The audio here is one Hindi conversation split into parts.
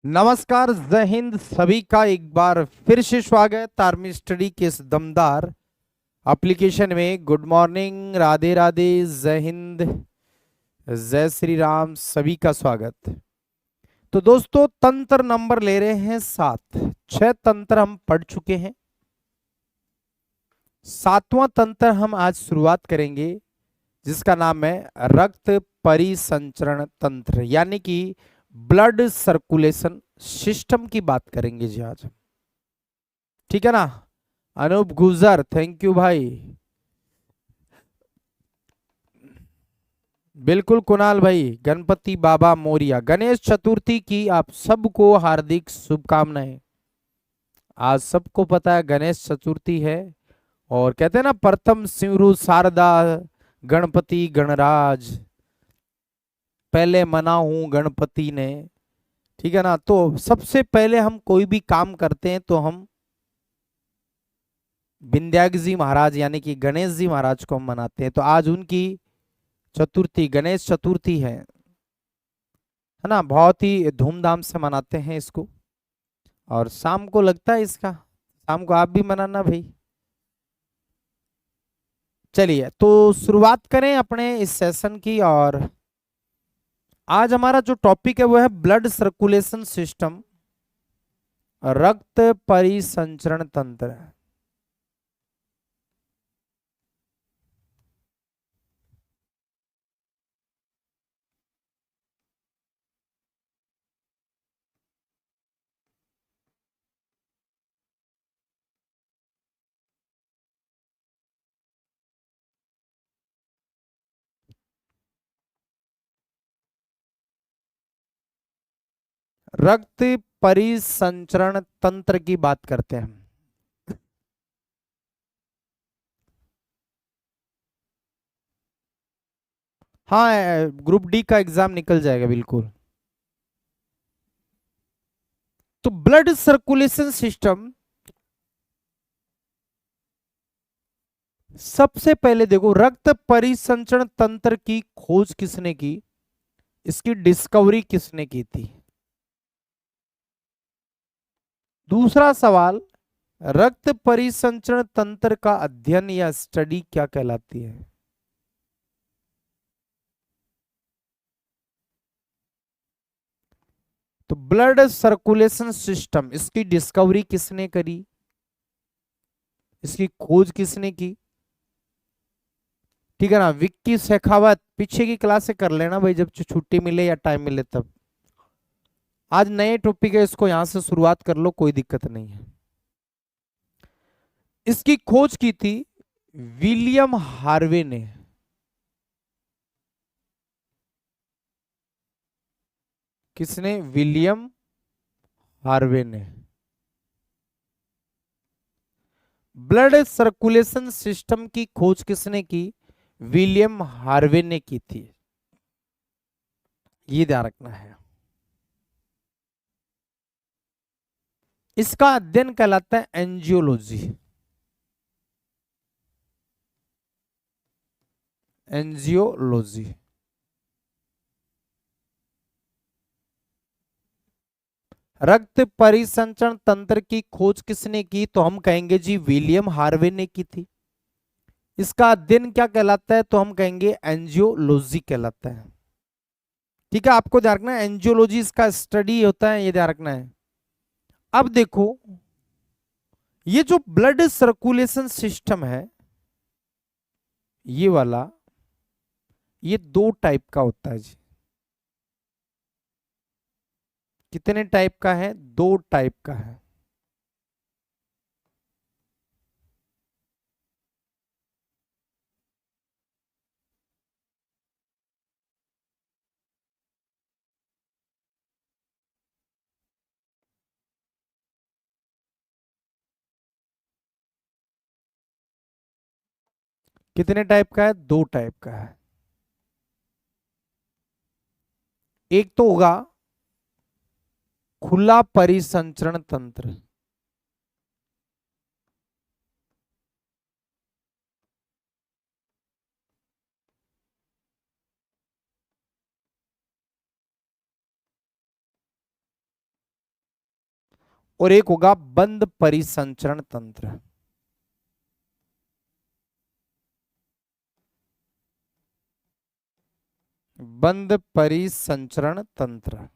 नमस्कार, जय हिंद। सभी का एक बार फिर से स्वागत आर्मी स्टडी के इस दमदार एप्लीकेशन में। गुड मॉर्निंग, राधे राधे, जय हिंद, जय श्री राम, सभी का स्वागत। तो दोस्तों, तंत्र नंबर ले रहे हैं 7। 6 तंत्र हम पढ़ चुके हैं। 7वां तंत्र हम आज शुरुआत करेंगे, जिसका नाम है रक्त परिसंचरण तंत्र, यानी कि ब्लड सर्कुलेशन सिस्टम की बात करेंगे जी आज हम। ठीक है ना। अनूप गुजर, थैंक यू भाई। बिल्कुल कुणाल भाई, गणपति बाबा मोरिया। गणेश चतुर्थी की आप सबको हार्दिक शुभकामनाएं। आज सबको पता है गणेश चतुर्थी है, और कहते हैं ना, प्रथम सिंहरू शारदा गणपति गणराज, पहले मना हूं गणपति ने। ठीक है ना। तो सबसे पहले हम कोई भी काम करते हैं तो हम विंध्याक जी महाराज यानी कि गणेश जी महाराज को हम मनाते हैं। तो आज उनकी चतुर्थी, गणेश चतुर्थी है ना। बहुत ही धूमधाम से मनाते हैं इसको। और शाम को लगता है इसका, शाम को आप भी मनाना भाई। चलिए, तो शुरुआत करें अपने इस सेशन की। और आज हमारा जो टॉपिक है वो है ब्लड सर्कुलेशन सिस्टम, रक्त परिसंचरण तंत्र। रक्त परिसंचरण तंत्र की बात करते हैं हम। हाँ, ग्रुप डी का एग्जाम निकल जाएगा बिल्कुल। तो ब्लड सर्कुलेशन सिस्टम, सबसे पहले देखो, रक्त परिसंचरण तंत्र की खोज किसने की, इसकी डिस्कवरी किसने की थी। दूसरा सवाल, रक्त परिसंचरण तंत्र का अध्ययन या स्टडी क्या कहलाती है। तो ब्लड सर्कुलेशन सिस्टम, इसकी डिस्कवरी किसने करी, इसकी खोज किसने की। ठीक है ना। विक्की शेखावत, पीछे की क्लास से कर लेना भाई, जब छुट्टी मिले या टाइम मिले तब। आज नए टॉपिक है, इसको यहां से शुरुआत कर लो, कोई दिक्कत नहीं है। इसकी खोज की थी विलियम हार्वे ने। किसने? विलियम हार्वे ने। ब्लड सर्कुलेशन सिस्टम की खोज किसने की? विलियम हार्वे ने की थी। ये ध्यान रखना है। इसका अध्ययन कहलाता है एंजियोलॉजी। एंजियोलॉजी। रक्त परिसंचरण तंत्र की खोज किसने की? तो हम कहेंगे जी विलियम हार्वे ने की थी। इसका अध्ययन क्या कहलाता है? तो हम कहेंगे एंजियोलॉजी कहलाता है। ठीक है, आपको ध्यान रखना है, एंजियोलॉजी इसका स्टडी होता है, ये ध्यान रखना है। अब देखो, ये जो ब्लड सर्कुलेशन सिस्टम है, ये वाला, ये 2 टाइप का होता है जी। कितने टाइप का है? 2 टाइप का है। कितने टाइप का है? 2 टाइप का है। एक तो होगा खुला परिसंचरण तंत्र। और एक होगा बंद परिसंचरण तंत्र। बंद परिसंचरण तंत्र।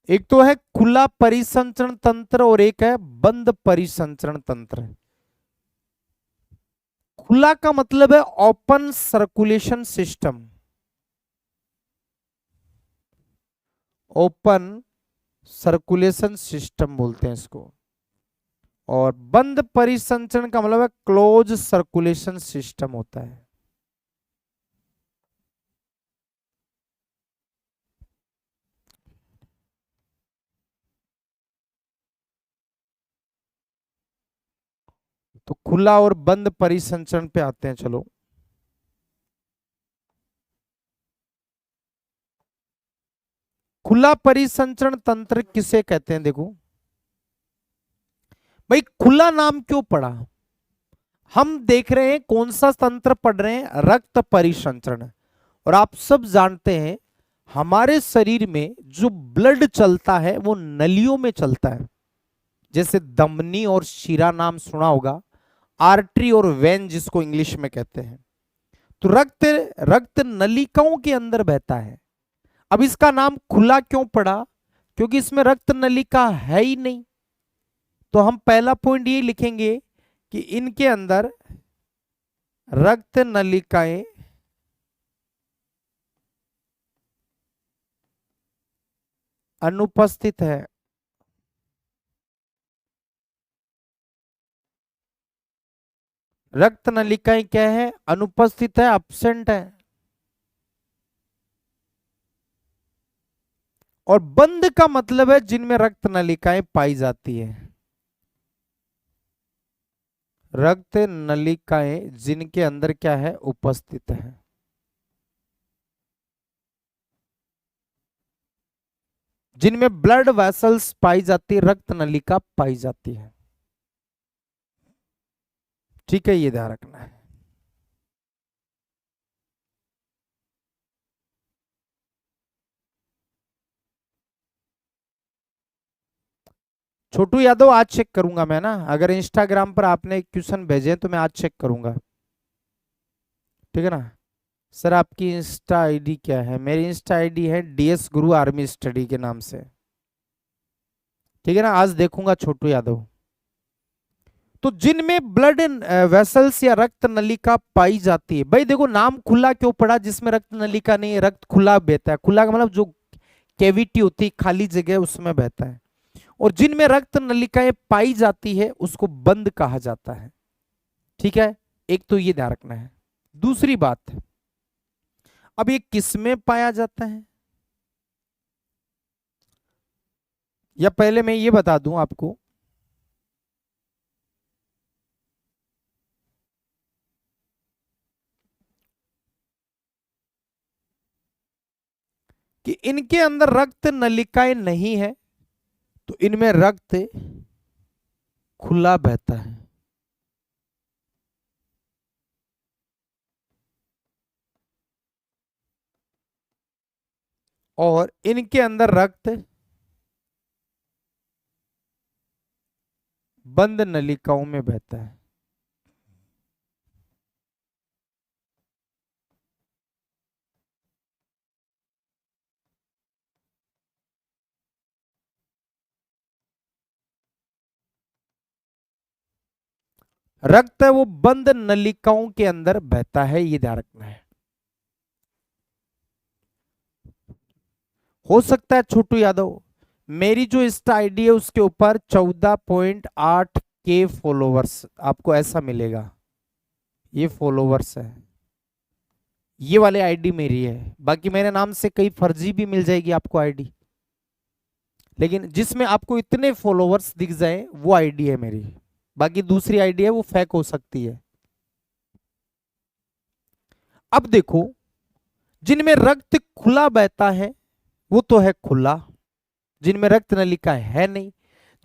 एक तो है खुला परिसंचरण तंत्र और एक है बंद परिसंचरण तंत्र। खुला का मतलब है open circulation system, open circulation system बोलते हैं इसको। और बंद परिसंचरण का मतलब है क्लोज सर्कुलेशन सिस्टम होता है। तो खुला और बंद परिसंचरण पे आते हैं, चलो। खुला परिसंचरण तंत्र किसे कहते हैं? देखो भाई, खुला नाम क्यों पड़ा? हम देख रहे हैं कौन सा तंत्र पढ़ रहे हैं, रक्त परिसंचरण। और आप सब जानते हैं हमारे शरीर में जो ब्लड चलता है वो नलियों में चलता है। जैसे धमनी और शिरा नाम सुना होगा, आर्टरी और वेन जिसको इंग्लिश में कहते हैं। तो रक्त रक्त नलिकाओं के अंदर बहता है। अब इसका नाम खुला क्यों पड़ा? क्योंकि इसमें रक्त नलिका है ही नहीं। तो हम पहला पॉइंट ये लिखेंगे कि इनके अंदर रक्त नलिकाएं अनुपस्थित है। रक्त नलिकाएं क्या है? अनुपस्थित है, एब्सेंट है। और बंद का मतलब है जिनमें रक्त नलिकाएं पाई जाती है। रक्त नलिकाएं जिनके अंदर क्या है? उपस्थित है। जिनमें ब्लड वेसल्स पाई जाती है, रक्त नलिका पाई जाती है। ठीक है, ये ध्यान रखना है। छोटू यादव आज चेक करूंगा मैं ना, अगर इंस्टाग्राम पर आपने क्वेश्चन भेजे तो मैं आज चेक करूंगा। ठीक है ना? सर आपकी इंस्टा आईडी क्या है? मेरी इंस्टा आईडी है डीएस गुरु आर्मी स्टडी के नाम से। ठीक है ना? आज देखूंगा छोटू यादव। तो जिनमें ब्लड वेसल्स या रक्त नलिका पाई जाती है, भाई देखो नाम खुला क्यों पड़ा? जिसमें रक्त नलिका नहीं है, रक्त खुला बहता है। खुला का मतलब जो कैविटी होती है, खाली जगह, उसमें बहता है। और जिनमें रक्त नलिकाएं पाई जाती है उसको बंद कहा जाता है। ठीक है, एक तो ये ध्यान रखना है। दूसरी बात, अब ये किसमें पाया जाता है? या पहले मैं ये बता दूं आपको कि इनके अंदर रक्त नलिकाएं नहीं है, तो इनमें रक्त खुला बहता है। और इनके अंदर रक्त बंद नलिकाओं में बहता है। रक्त है वो बंद नलिकाओं के अंदर बहता है, ये ध्यान रखना है। हो सकता है छोटू यादव मेरी जो इंस्टा आईडी है उसके ऊपर 14.8 के फॉलोवर्स आपको ऐसा मिलेगा। ये फॉलोवर्स है, ये वाले आईडी मेरी है। बाकी मेरे नाम से कई फर्जी भी मिल जाएगी आपको आईडी, लेकिन जिसमें आपको इतने फॉलोवर्स दिख जाए वो आईडी है मेरी। बाकी दूसरी आईडी है वो फेक हो सकती है। अब देखो, जिनमें रक्त खुला बहता है वो तो है खुला, जिनमें रक्त नलिका है नहीं।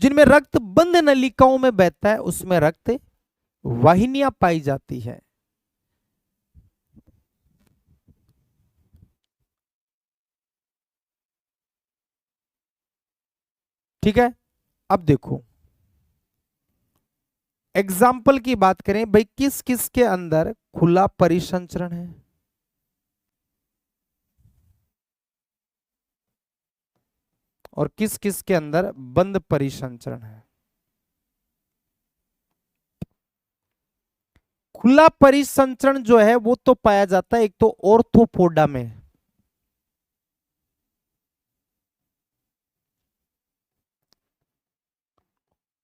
जिनमें रक्त बंद नलिकाओं में बहता है उसमें रक्त वाहिनियां पाई जाती है। ठीक है। अब देखो एग्जाम्पल की बात करें भाई, किस किस के अंदर खुला परिसंचरण है? और किस किस के अंदर बंद परिसंचरण है? खुला परिसंचरण जो है वो तो पाया जाता है एक तो ऑर्थोपोडा में।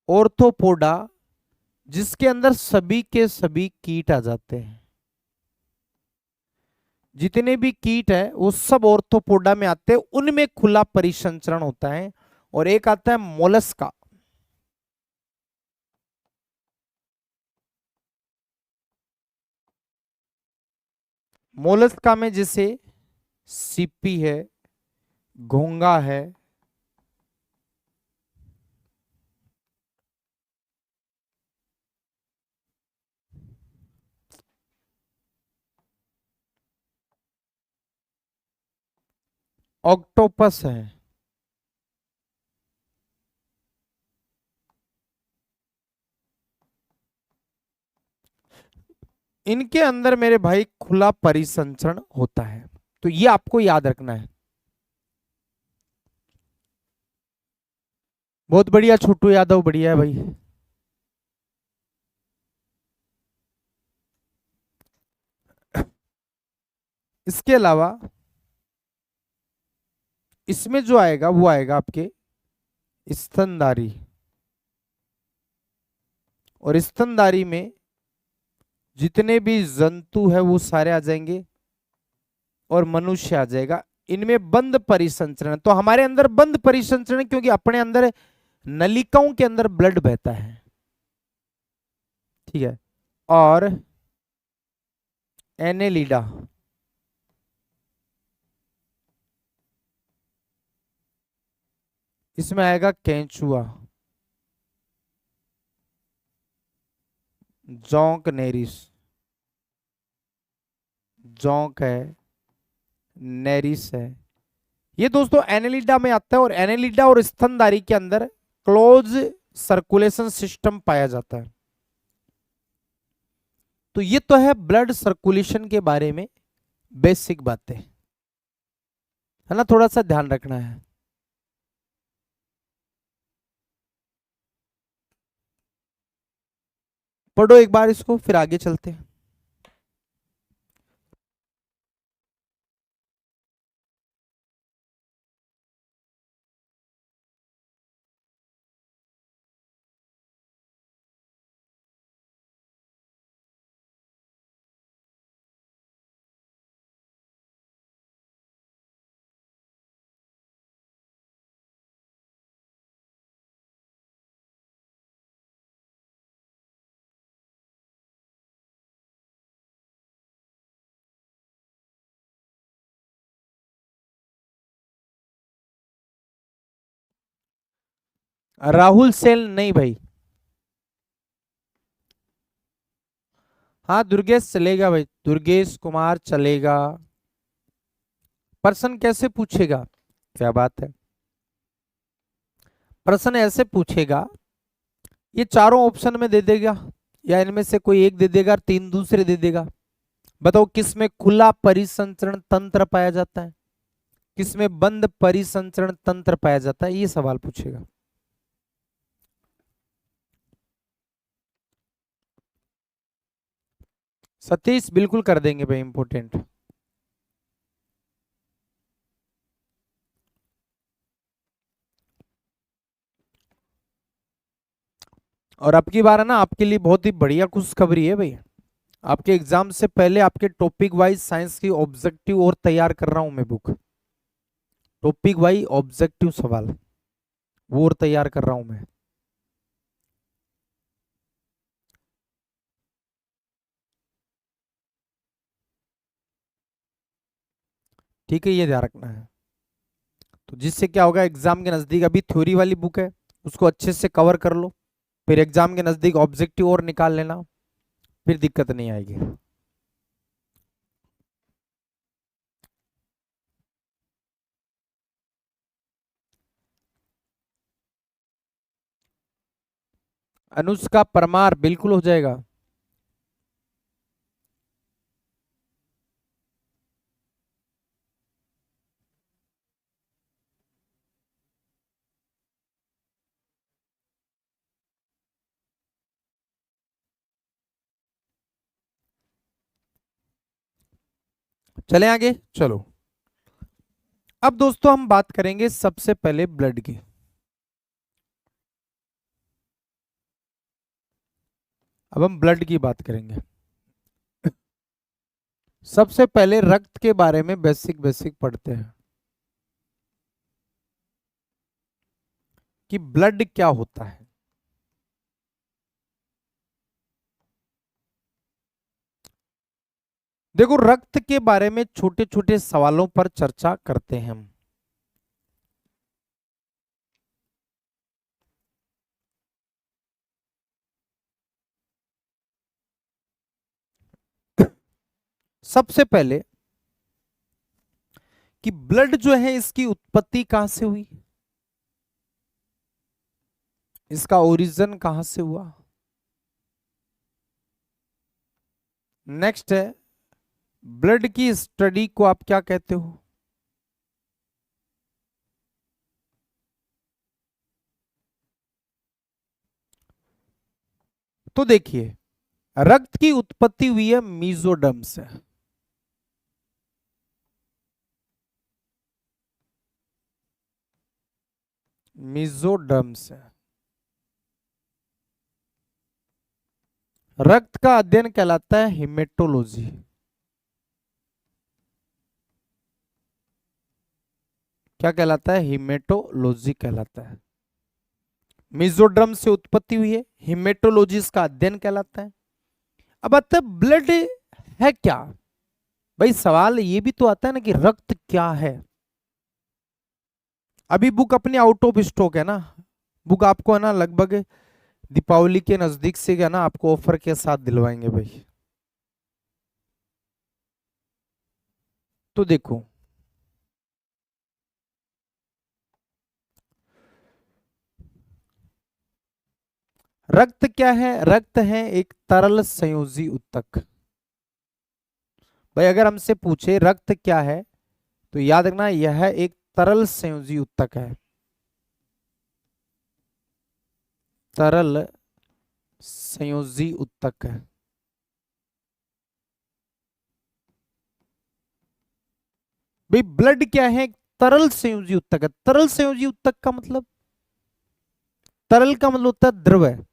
ऑर्थोपोडा जिसके अंदर सभी के सभी कीट आ जाते हैं, जितने भी कीट है वो सब ऑर्थोपोडा में आते हैं, उनमें खुला परिसंचरण होता है। और एक आता है मोलस्का। मोलस्का में जैसे सीपी है, घोंगा है, ऑक्टोपस है। इनके अंदर मेरे भाई खुला परिसंचरण होता है, तो ये आपको याद रखना है। बहुत बढ़िया छोटू यादव, बढ़िया है भाई। इसके अलावा इसमें जो आएगा वो आएगा आपके स्तनधारी। और स्तनधारी में जितने भी जंतु है वो सारे आ जाएंगे और मनुष्य आ जाएगा। इनमें बंद परिसंचरण, तो हमारे अंदर बंद परिसंचरण क्योंकि अपने अंदर नलिकाओं के अंदर ब्लड बहता है, ठीक है। और एनेलिडा, इसमें आएगा केंचुआ, जोंक नेरिस, जोंक है, नेरिस है। ये दोस्तों एनेलिडा में आता है। और एनेलिडा और स्तनधारी के अंदर क्लोज सर्कुलेशन सिस्टम पाया जाता है। तो ये तो है ब्लड सर्कुलेशन के बारे में बेसिक बातें, है ना, थोड़ा सा ध्यान रखना है। पढ़ो एक बार इसको, फिर आगे चलते हैं। राहुल सेन नहीं भाई। हाँ दुर्गेश चलेगा भाई, दुर्गेश कुमार चलेगा। प्रश्न कैसे पूछेगा, क्या बात है। प्रश्न ऐसे पूछेगा, ये चारों ऑप्शन में दे देगा या इनमें से कोई एक दे देगा, तीन दूसरे दे देगा। बताओ किसमें खुला परिसंचरण तंत्र पाया जाता है, किसमें बंद परिसंचरण तंत्र पाया जाता है, ये सवाल पूछेगा। सतीश बिल्कुल कर देंगे भाई, इंपॉर्टेंट। और अब की बार है ना आपके लिए बहुत ही बढ़िया खुशखबरी है भाई। आपके एग्जाम से पहले आपके टॉपिक वाइज साइंस की ऑब्जेक्टिव और तैयार कर रहा हूं मैं बुक। टॉपिक वाइज ऑब्जेक्टिव सवाल वो और तैयार कर रहा हूं मैं। ठीक है, ये ध्यान रखना है। तो जिससे क्या होगा, एग्जाम के नजदीक अभी थ्योरी वाली बुक है उसको अच्छे से कवर कर लो, फिर एग्जाम के नजदीक ऑब्जेक्टिव और निकाल लेना, फिर दिक्कत नहीं आएगी। अनुष्का परमार बिल्कुल हो जाएगा। चले आगे, चलो। अब दोस्तों हम बात करेंगे सबसे पहले ब्लड की। अब हम ब्लड की बात करेंगे। सबसे पहले रक्त के बारे में बेसिक बेसिक पढ़ते हैं कि ब्लड क्या होता है। देखो, रक्त के बारे में छोटे छोटे सवालों पर चर्चा करते हैं हम। सबसे पहले कि ब्लड जो है इसकी उत्पत्ति कहां से हुई, इसका ओरिजिन कहां से हुआ। नेक्स्ट है, ब्लड की स्टडी को आप क्या कहते हो। तो देखिए, रक्त की उत्पत्ति हुई है मीजोडर्म से। मीजोडर्म से रक्त का अध्ययन कहलाता है हिमेटोलॉजी। क्या कहलाता है, हिमेटोलॉजी कहलाता है। मीजोडर्म से उत्पत्ति हुई है, हिमेटोलॉजी इसका अध्ययन कहलाता है। अब आता है ब्लड है क्या। भाई सवाल ये भी तो आता है ना कि रक्त क्या है। अभी बुक अपनी आउट ऑफ स्टॉक है ना। बुक आपको है ना लगभग दीपावली के नजदीक से है ना आपको ऑफर के साथ दिलवाएंगे भाई। तो देखो, रक्त क्या है। रक्त है एक तरल संयोजी उत्तक। भाई अगर हमसे पूछे रक्त क्या है, तो याद रखना यह एक तरल संयोजी उत्तक है। तरल संयोजी उत्तक है। भाई ब्लड क्या है, एक तरल संयोजी उत्तक है। तरल संयोजी उत्तक का मतलब, तरल का मतलब होता है द्रव,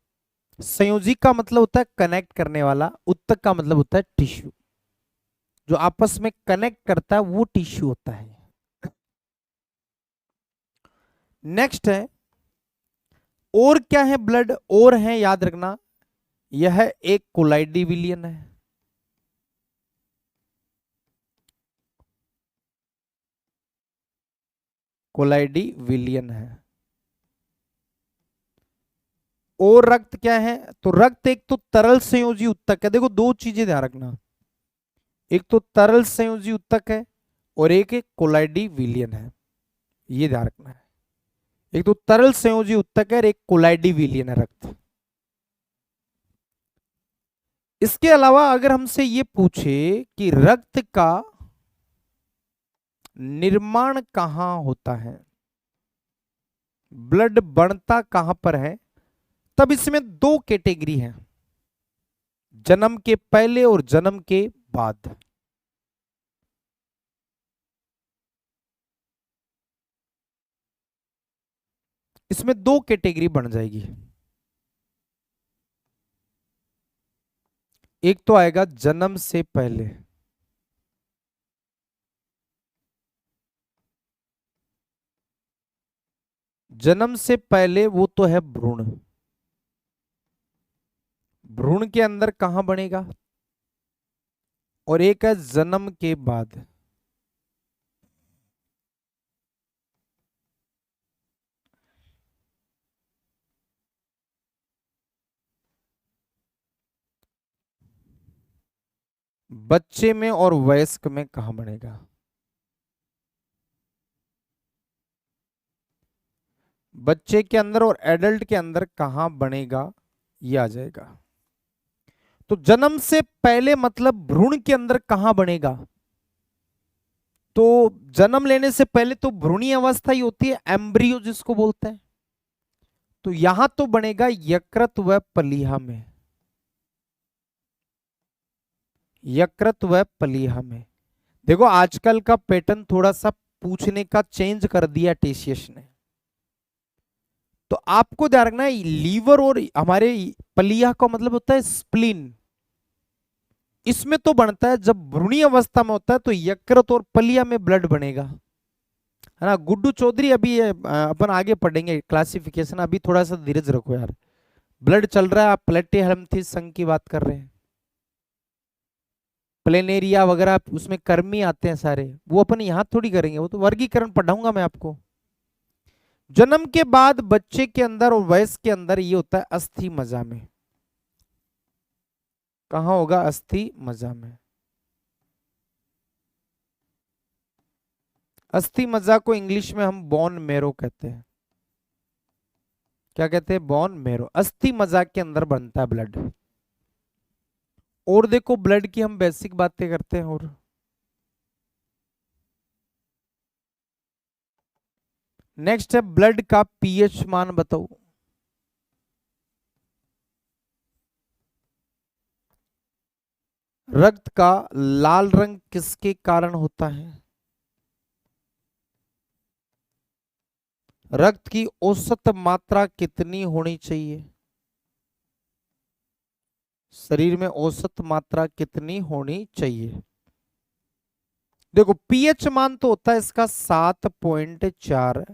संयोजी का मतलब होता है कनेक्ट करने वाला, उत्तक का मतलब होता है टिश्यू। जो आपस में कनेक्ट करता है वो टिश्यू होता है। नेक्स्ट है, और क्या है ब्लड, और है याद रखना, यह एक कोलाइडी विलियन है। कोलाइडी विलियन है। और रक्त क्या है, तो रक्त एक तो तरल संयोजी उत्तक है। देखो दो चीजें ध्यान रखना, एक तो तरल संयोजी उत्तक है और एक कोलाइडी विलियन है। ये ध्यान रखना है, एक तो तरल संयोजी उत्तक है और एक कोलाइडी विलियन है रक्त। इसके अलावा अगर हमसे ये पूछे कि रक्त का निर्माण कहां होता है, ब्लड बनता कहां पर है, तब इसमें दो कैटेगरी है, जन्म के पहले और जन्म के बाद। इसमें दो कैटेगरी बन जाएगी। एक तो आएगा जन्म से पहले, जन्म से पहले वो तो है भ्रूण। भ्रूण के अंदर कहां बनेगा, और एक है जन्म के बाद। बच्चे में और वयस्क में कहां बनेगा। बच्चे के अंदर और एडल्ट के अंदर कहां बनेगा, ये आ जाएगा। तो जन्म से पहले मतलब भ्रूण के अंदर कहां बनेगा? तो जन्म लेने से पहले तो भ्रूणीय अवस्था ही होती है, एम्ब्रियो जिसको बोलते हैं। तो यहां तो बनेगा यकृत व पलीहा में, यकृत व पलीहा में। देखो आजकल का पैटर्न थोड़ा सा पूछने का चेंज कर दिया टीसीएस ने। तो आपको ध्यान रखना है, लीवर और हमारे पलीहा का मतलब होता है स्प्लीन। इसमें तो बनता है जब भ्रूणीय अवस्था में होता है, तो यकृत और पलिया में ब्लड बनेगा, है ना गुड्डू चौधरी। अभी अपन आगे पढ़ेंगे क्लासिफिकेशन, अभी थोड़ा सा धीरज रखो यार। ब्लड चल रहा है, आप प्लेटिहेल्मिंथेस संघ की बात कर रहे हैं, प्लेनेरिया वगैरह उसमें कर्मी आते हैं सारे, वो अपन यहां थोड़ी करेंगे, वो तो वर्गीकरण पढ़ाऊंगा मैं आपको। जन्म के बाद बच्चे के अंदर और वयस्क के अंदर ये होता है अस्थि मज्जा में। कहां होगा? अस्थि मज्जा में। अस्थि मज्जा को इंग्लिश में हम बोन मैरो कहते हैं। क्या कहते हैं? Bone marrow. अस्थि मज्जा के अंदर बनता है ब्लड। और देखो ब्लड की हम बेसिक बातें करते हैं। और नेक्स्ट है ब्लड का पीएच मान बताओ। रक्त का लाल रंग किसके कारण होता है? रक्त की औसत मात्रा कितनी होनी चाहिए? शरीर में औसत मात्रा कितनी होनी चाहिए? देखो पीएच मान तो होता है इसका 7.4।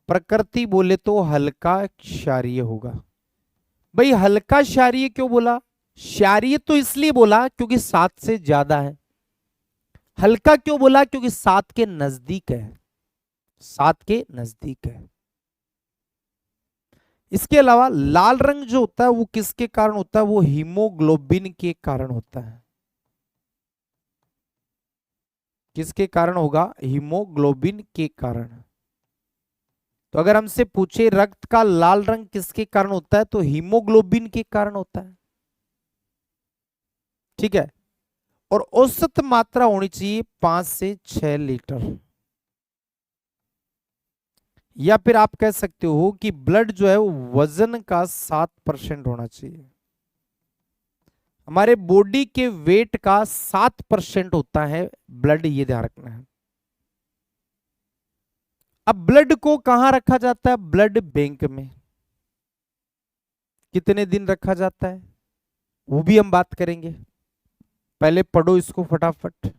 प्रकृति बोले तो हल्का क्षारीय होगा। भाई हल्का क्षारीय क्यों बोला? क्षारीय तो इसलिए बोला क्योंकि 7 से ज्यादा है। हल्का क्यों बोला? क्योंकि 7 के नजदीक है, 7 के नजदीक है। इसके अलावा लाल रंग जो होता है वो किसके कारण होता है? वो हीमोग्लोबिन के कारण होता है। किसके कारण होगा? हीमोग्लोबिन के कारण। तो अगर हमसे पूछे रक्त का लाल रंग किसके कारण होता है, तो हीमोग्लोबिन के कारण होता है। ठीक है। और औसत मात्रा होनी चाहिए 5 से 6 लीटर। या फिर आप कह सकते हो कि ब्लड जो है वो वजन का 7% होना चाहिए। हमारे बॉडी के वेट का 7% होता है ब्लड, ये ध्यान रखना है। अब ब्लड को कहां रखा जाता है? ब्लड बैंक में। कितने दिन रखा जाता है वो भी हम बात करेंगे। पहले पढ़ो इसको फटाफट।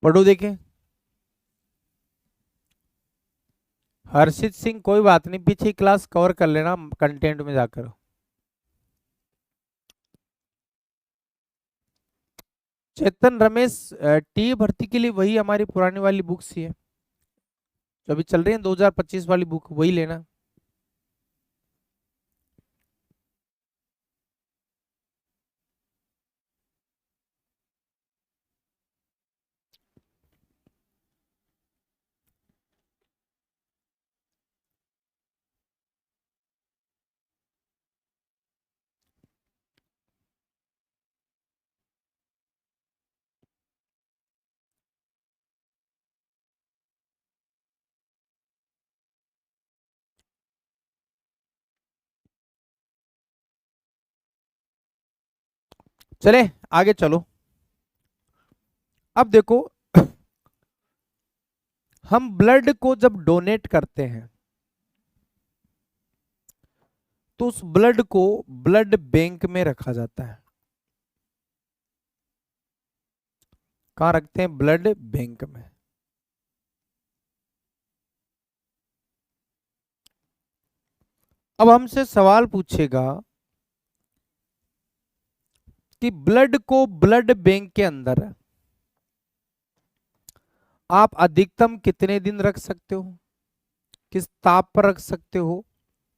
पढ़ो देखें। हर्षित सिंह कोई बात नहीं, पीछे क्लास कवर कर लेना कंटेंट में जाकर। चेतन रमेश, टी भर्ती के लिए वही हमारी पुरानी वाली बुक्स ही है जो अभी चल रही है, 2025 वाली बुक वही लेना। चले आगे चलो। अब देखो हम ब्लड को जब डोनेट करते हैं तो उस ब्लड को ब्लड बैंक में रखा जाता है। कहाँ रखते हैं? ब्लड बैंक में। अब हमसे सवाल पूछेगा कि ब्लड को ब्लड बैंक के अंदर आप अधिकतम कितने दिन रख सकते हो, किस ताप पर रख सकते हो,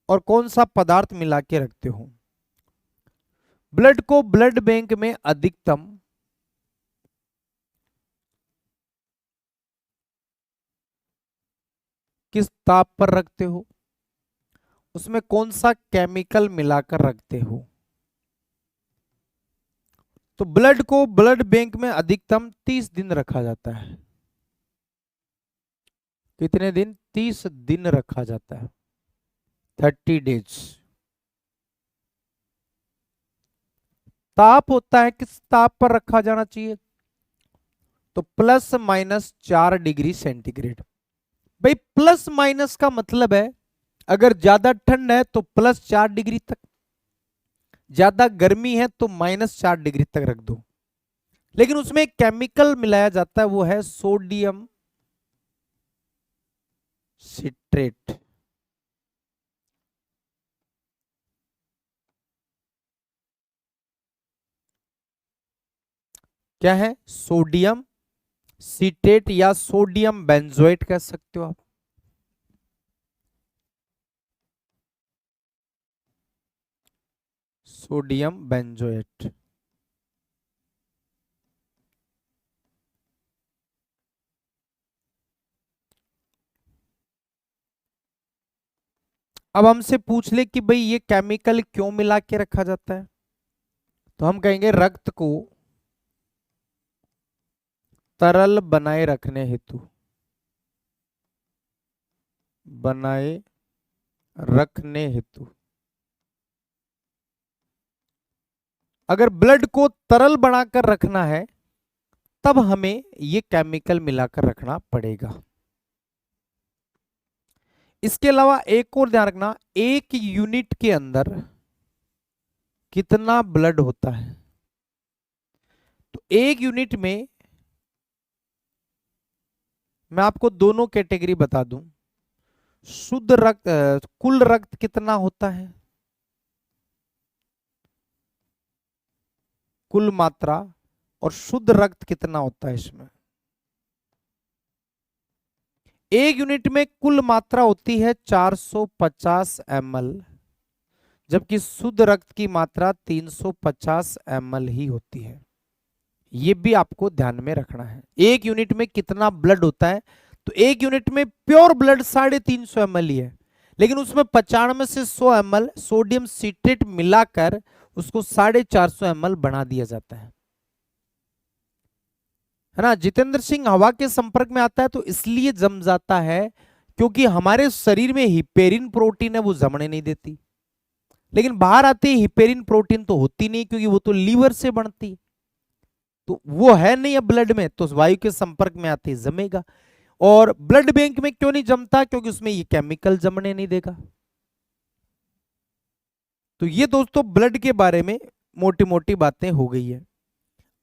और कौन सा पदार्थ मिला के रखते हो। ब्लड को ब्लड बैंक में अधिकतम किस ताप पर रखते हो, उसमें कौन सा केमिकल मिलाकर रखते हो। तो ब्लड को ब्लड बैंक में अधिकतम 30 दिन रखा जाता है। कितने दिन? 30 दिन रखा जाता है, 30 डेज। ताप होता है, किस ताप पर रखा जाना चाहिए? तो ±4 डिग्री सेंटीग्रेड। भाई प्लस माइनस का मतलब है अगर ज्यादा ठंड है तो +4 डिग्री तक, ज्यादा गर्मी है तो -4 डिग्री तक रख दो। लेकिन उसमें एक केमिकल मिलाया जाता है, वो है सोडियम सिट्रेट। क्या है? सोडियम सिट्रेट या सोडियम बेंजोएट कह सकते हो आप। Sodium benzoate. अब हमसे पूछ ले कि भाई ये केमिकल क्यों मिला के रखा जाता है, तो हम कहेंगे रक्त को तरल बनाए रखने हेतु, बनाए रखने हेतु। अगर ब्लड को तरल बनाकर रखना है तब हमें ये केमिकल मिलाकर रखना पड़ेगा। इसके अलावा एक और ध्यान रखना, 1 यूनिट के अंदर कितना ब्लड होता है। तो 1 यूनिट में मैं आपको दोनों कैटेगरी बता दूं। शुद्ध रक्त, कुल रक्त कितना होता है, कुल मात्रा, और शुद्ध रक्त कितना होता है इसमें। 1 यूनिट में कुल मात्रा होती है 450 ml, जबकि शुद्ध रक्त की मात्रा 350 ml ही होती है। ये भी आपको ध्यान में रखना है। 1 यूनिट में कितना ब्लड होता है, तो 1 यूनिट में प्योर ब्लड 350 ml ही है, लेकिन उसमें 95 से 100 ml सोडियम सिट्रेट मिलाकर उसको 450 ml बना दिया जाता है ना। जितेंद्र सिंह, हवा के संपर्क में आता है तो इसलिए जम जाता है क्योंकि हमारे शरीर में हिपेरिन प्रोटीन है, वो जमने नहीं देती। लेकिन बाहर आती हिपेरिन प्रोटीन तो होती नहीं, क्योंकि वो तो लीवर से बनती, तो वो है नहीं अब ब्लड में, तो वायु के संपर्क में आते ही जमेगा। और ब्लड बैंक में क्यों नहीं जमता? क्योंकि उसमें ये केमिकल जमने नहीं देगा। तो ये दोस्तों ब्लड के बारे में मोटी मोटी बातें हो गई है।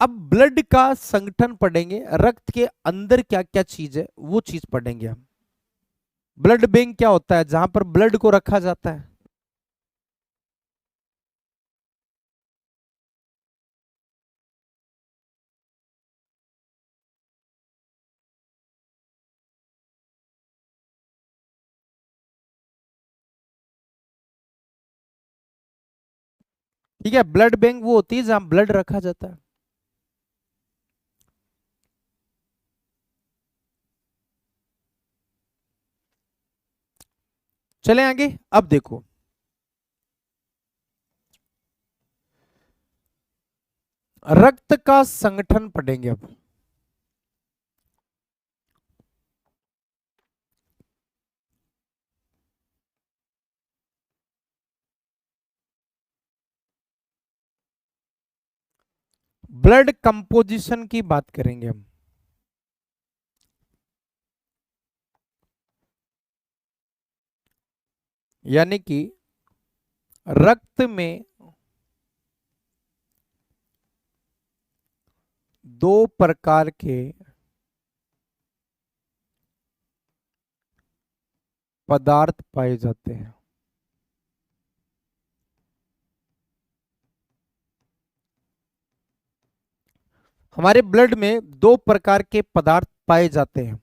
अब ब्लड का संगठन पढ़ेंगे, रक्त के अंदर क्या क्या चीज है वो चीज पढ़ेंगे हम। ब्लड बैंक क्या होता है? जहां पर ब्लड को रखा जाता है। ठीक है, ब्लड बैंक वो होती है जहां ब्लड रखा जाता है। चले आगे, अब देखो रक्त का संगठन पढ़ेंगे अब। ब्लड कंपोजिशन की बात करेंगे हम। यानी कि रक्त में दो प्रकार के पदार्थ पाए जाते हैं। हमारे ब्लड में दो प्रकार के पदार्थ पाए जाते हैं।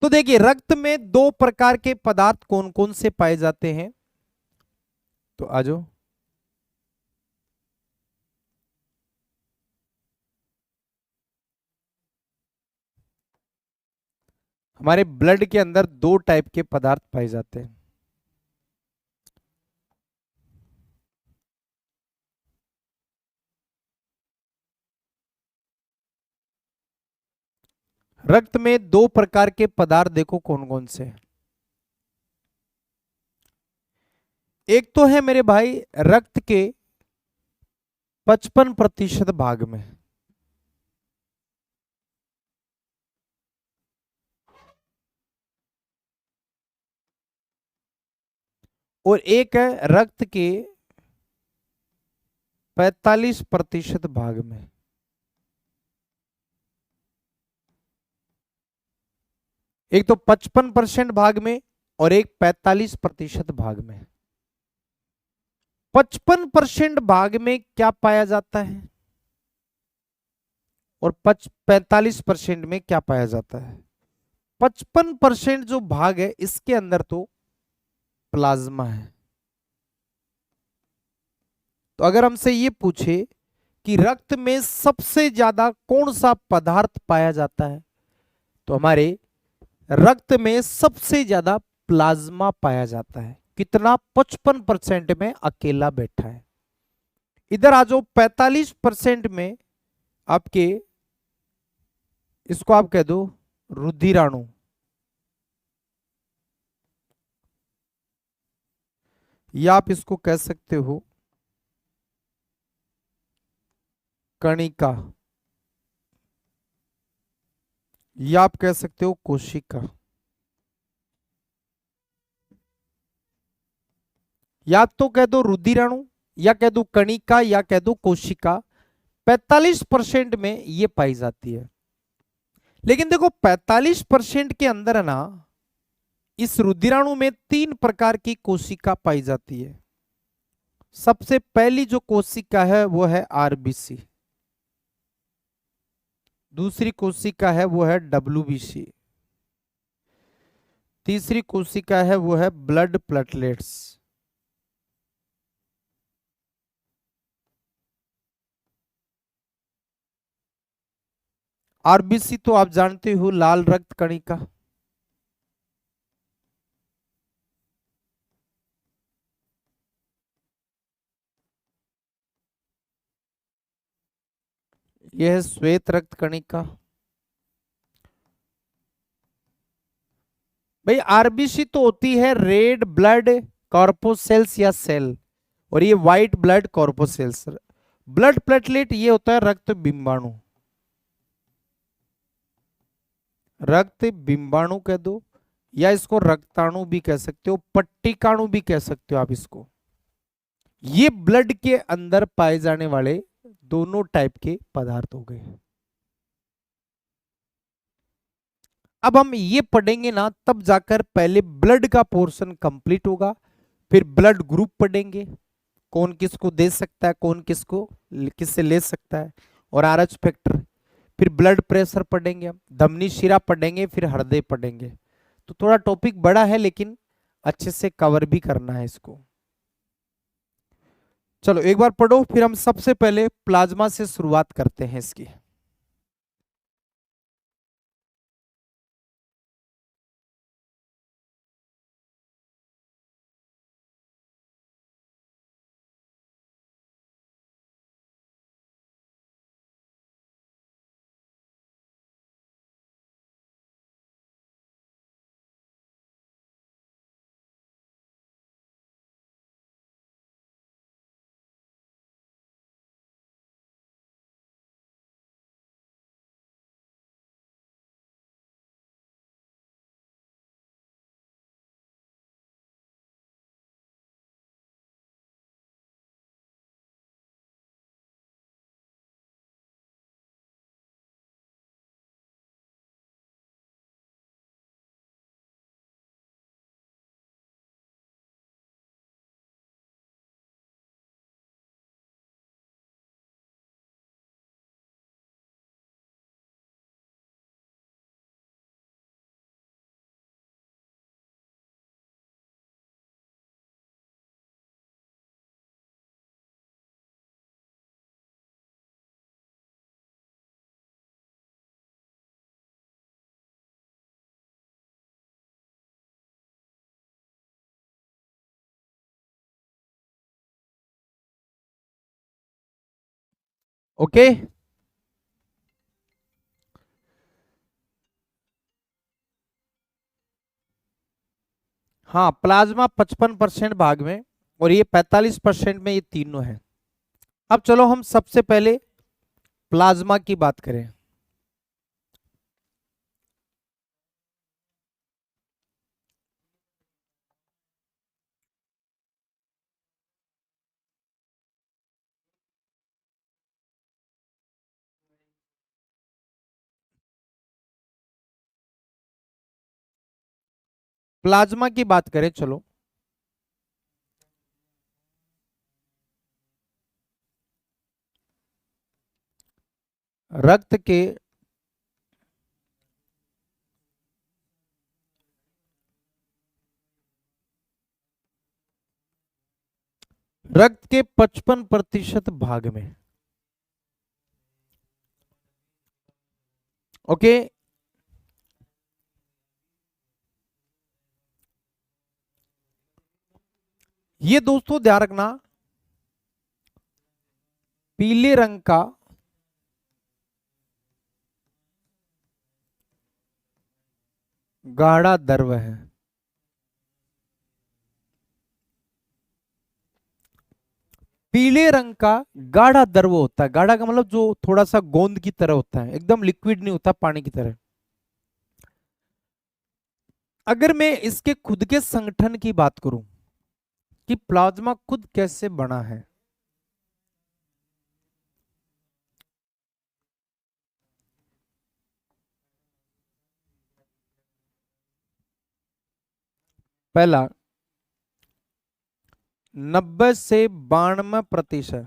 तो देखिए, रक्त में दो प्रकार के पदार्थ कौन कौन से पाए जाते हैं? तो आ जाओ। हमारे ब्लड के अंदर दो टाइप के पदार्थ पाए जाते हैं। रक्त में दो प्रकार के पदार्थ देखो कौन कौन से हैं। एक तो है मेरे भाई रक्त के 55% भाग में, और एक है रक्त के 45% भाग में। एक तो 55% भाग में और एक 45% भाग में। 55% भाग में क्या पाया जाता है और 45% में क्या पाया जाता है? 55% जो भाग है इसके अंदर तो प्लाज्मा है। तो अगर हमसे ये पूछे कि रक्त में सबसे ज्यादा कौन सा पदार्थ पाया जाता है, तो हमारे रक्त में सबसे ज्यादा प्लाज्मा पाया जाता है। कितना? 55% में अकेला बैठा है। इधर आ जाओ, 45% में आपके, इसको आप कह दो रुधिराणु, या आप इसको कह सकते हो कणिका, या आप कह सकते हो कोशिका। या तो कह दो रुधिराणु, या कह दो कणिका, या कह दो कोशिका। 45% में ये पाई जाती है। लेकिन देखो 45% के अंदर है ना, इस रुधिराणु में तीन प्रकार की कोशिका पाई जाती है। सबसे पहली जो कोशिका है वो है आरबीसी, दूसरी कोशिका है वो है डब्ल्यूबीसी, तीसरी कोशिका है वो है ब्लड प्लेटलेट्स, आरबीसी तो आप जानते हो, लाल रक्त कणिका। यह है श्वेत रक्त कणिका। भाई आरबीसी तो होती है रेड ब्लड कॉर्पोसेल्स या सेल, और ये white blood corpuscles. Blood platelet ये होता है रक्त बिंबाणु। रक्त बिंबाणु कह दो, या इसको रक्ताणु भी कह सकते हो, पट्टिकाणु भी कह सकते हो आप इसको। ये ब्लड के अंदर पाए जाने वाले दोनों टाइप के पदार्थ हो गए। अब हम ये पढ़ेंगे ना, तब जाकर पहले ब्लड का पोर्शन कंप्लीट होगा, फिर ब्लड ग्रुप पढ़ेंगे, कौन किसको दे सकता है, कौन किसको किससे ले सकता है, और आरएच फैक्टर। फिर ब्लड प्रेशर पढ़ेंगे, हम धमनी शिरा पढ़ेंगे, फिर हृदय पढ़ेंगे। तो थोड़ा टॉपिक बड़ा है, लेकिन अच्छे से कवर भी करना है इसको। चलो एक बार पढ़ो, फिर हम सबसे पहले प्लाज्मा से शुरुआत करते हैं इसकी। ओके। हाँ, प्लाज्मा 55% भाग में, और ये 45% में, ये तीनों है। अब चलो हम सबसे पहले प्लाज्मा की बात करें। प्लाज्मा की बात करें, चलो। रक्त के रक्त के 55% भाग में, ओके। ये दोस्तों ध्यान रखना, पीले रंग का गाढ़ा द्रव है। पीले रंग का गाढ़ा द्रव होता है। गाढ़ा का मतलब जो थोड़ा सा गोंद की तरह होता है, एकदम लिक्विड नहीं होता, पानी की तरह। अगर मैं इसके खुद के संगठन की बात करूं कि प्लाज्मा खुद कैसे बना है, पहला 90 से 92%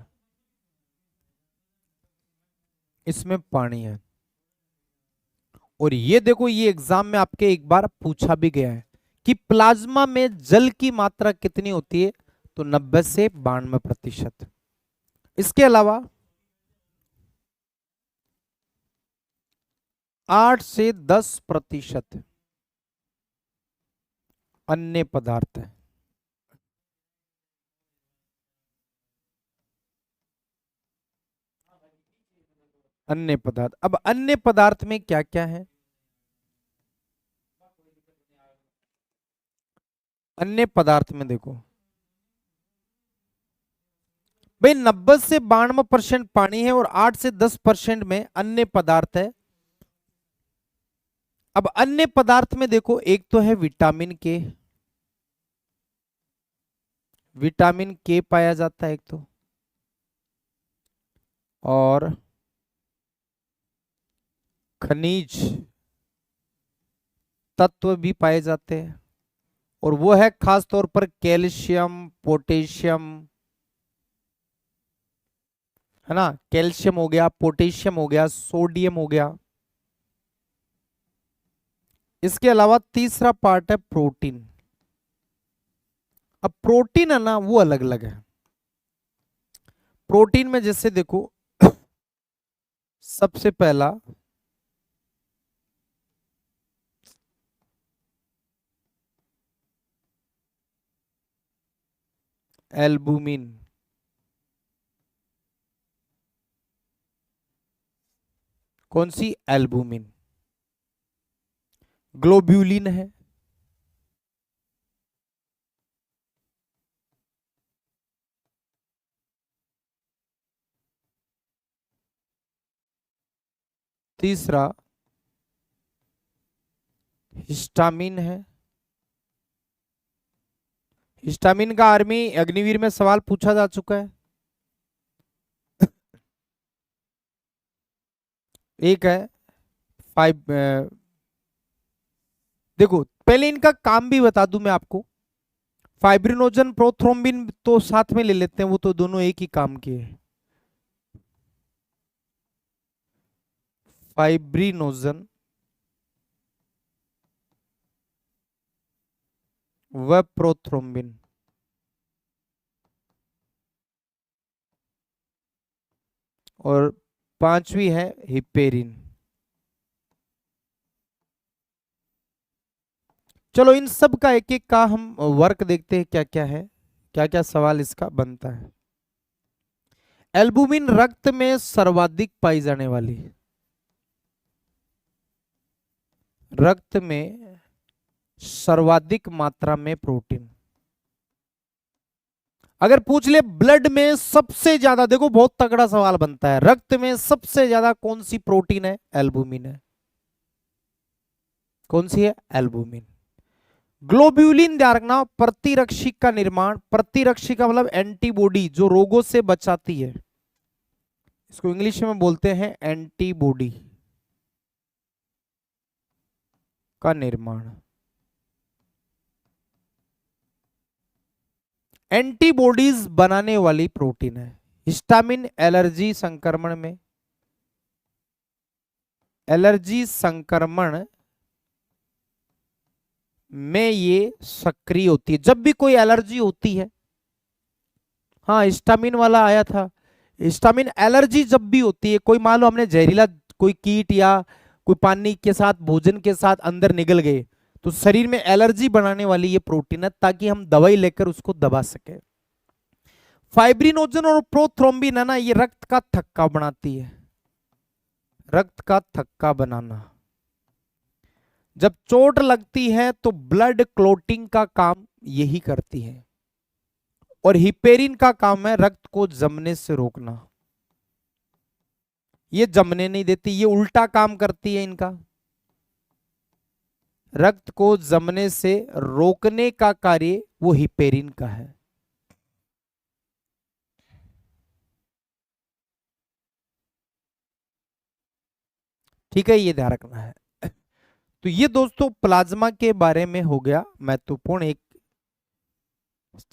इसमें पानी है। और ये देखो, ये एग्जाम में आपके एक बार पूछा भी गया है कि प्लाज्मा में जल की मात्रा कितनी होती है, तो 90 से 92%। इसके अलावा 8 से 10% अन्य पदार्थ है। अन्य पदार्थ, अब अन्य पदार्थ में क्या क्या है? अन्य पदार्थ में देखो भाई, 90 से 92% पानी है और 8 से 10% में अन्य पदार्थ है। अब अन्य पदार्थ में देखो, एक तो है विटामिन के, विटामिन के पाया जाता है एक तो, और खनिज तत्व भी पाए जाते हैं, और वो है खास तौर पर कैल्शियम, पोटेशियम, है ना। कैल्शियम हो गया, पोटेशियम हो गया, सोडियम हो गया। इसके अलावा तीसरा पार्ट है प्रोटीन। अब प्रोटीन है ना, वो अलग अलग है। प्रोटीन में जैसे देखो, सबसे पहला एल्बुमिन, कौन सी? एल्बुमिन। ग्लोब्यूलिन है, तीसरा हिस्टामिन है। हिस्टामिन का आर्मी अग्निवीर में सवाल पूछा जा चुका है। एक है फाइव, देखो पहले इनका काम भी बता दूं मैं आपको। फाइब्रिनोजन, प्रोथ्रोम्बिन तो साथ में ले लेते हैं, वो तो दोनों एक ही काम के हैं। फाइब्रिनोजन व प्रोथ्रोम्बिन, और पांचवी है हिपेरिन। चलो इन सब का एक एक का हम वर्क देखते हैं, क्या क्या है, क्या क्या सवाल इसका बनता है। एल्बुमिन रक्त में सर्वाधिक पाई जाने वाली, रक्त में सर्वाधिक मात्रा में प्रोटीन। अगर पूछ ले ब्लड में सबसे ज्यादा, देखो बहुत तगड़ा सवाल बनता है, रक्त में सबसे ज्यादा कौन सी प्रोटीन है? एल्बुमिन है। कौन सी है? एल्बुमिन। ग्लोब्यूलिन ध्यान रखना, प्रतिरक्षी का निर्माण, प्रतिरक्षी का मतलब एंटीबॉडी जो रोगों से बचाती है, इसको इंग्लिश में बोलते हैं एंटीबॉडी का निर्माण। एंटीबॉडीज बनाने वाली प्रोटीन है। हिस्टामिन एलर्जी संक्रमण में, एलर्जी संक्रमण में ये सक्रिय होती है जब भी कोई एलर्जी होती है। हाँ हिस्टामिन वाला आया था। हिस्टामिन एलर्जी जब भी होती है, कोई मान लो हमने जहरीला कोई कीट या कोई पानी के साथ, भोजन के साथ अंदर निगल गए, तो शरीर में एलर्जी बनाने वाली ये प्रोटीन है, ताकि हम दवाई लेकर उसको दबा सके। फाइब्रिनोजन और प्रोथ्रोम्बिन है ना, ये रक्त का थक्का बनाती है, रक्त का थक्का बनाना। जब चोट लगती है तो ब्लड क्लोटिंग का काम यही करती है, और हिपेरिन का काम है रक्त को जमने से रोकना। ये जमने नहीं देती, ये उल्टा काम करती है इनका, रक्त को जमने से रोकने का कार्य वो हिपेरिन का है। ठीक है, ये ध्यान रखना है। तो ये दोस्तों प्लाज्मा के बारे में हो गया महत्वपूर्ण, एक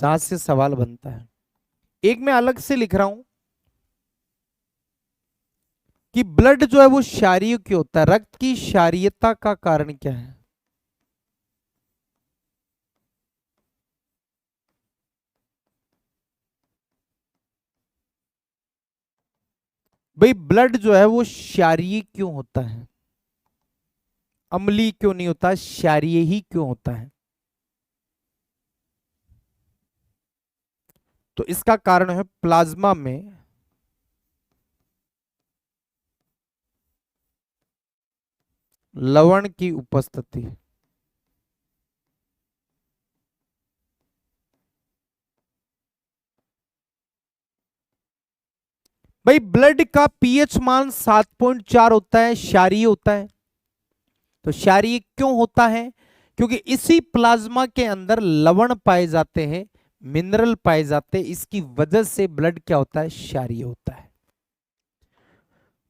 जहां से सवाल बनता है। एक मैं अलग से लिख रहा हूं कि ब्लड जो है वो क्षारीय क्यों होता है, रक्त की क्षारीयता का कारण क्या है? भाई ब्लड जो है वो क्षारीय क्यों होता है? अम्लीय क्यों नहीं होता, क्षारीय ही क्यों होता है? तो इसका कारण है प्लाज्मा में लवण की उपस्थिति। भाई ब्लड का पीएच मान 7.4 होता है, क्षारीय होता है। तो क्षारीय क्यों होता है? क्योंकि इसी प्लाज्मा के अंदर लवण पाए जाते हैं, मिनरल पाए जाते हैं, इसकी वजह से ब्लड क्या होता है, क्षारीय होता है।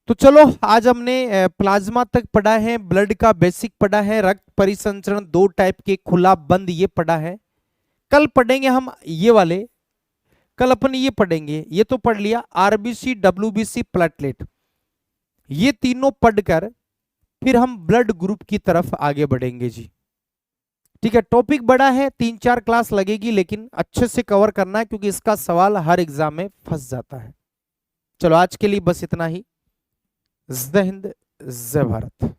तो चलो आज हमने प्लाज्मा तक पढ़ा है, ब्लड का बेसिक पढ़ा है, रक्त परिसंचरण दो टाइप के, खुला बंद, ये पढ़ा है। कल पढ़ेंगे हम ये वाले, कल अपन ये पढ़ेंगे, ये तो पढ़ लिया आरबीसी, डब्ल्यूबीसी, प्लेटलेट, ये तीनों पढ़कर फिर हम ब्लड ग्रुप की तरफ आगे बढ़ेंगे जी। ठीक है, टॉपिक बड़ा है, 3-4 क्लास लगेगी, लेकिन अच्छे से कवर करना है क्योंकि इसका सवाल हर एग्जाम में फंस जाता है। चलो आज के लिए बस इतना ही। जय हिंद, जय भारत।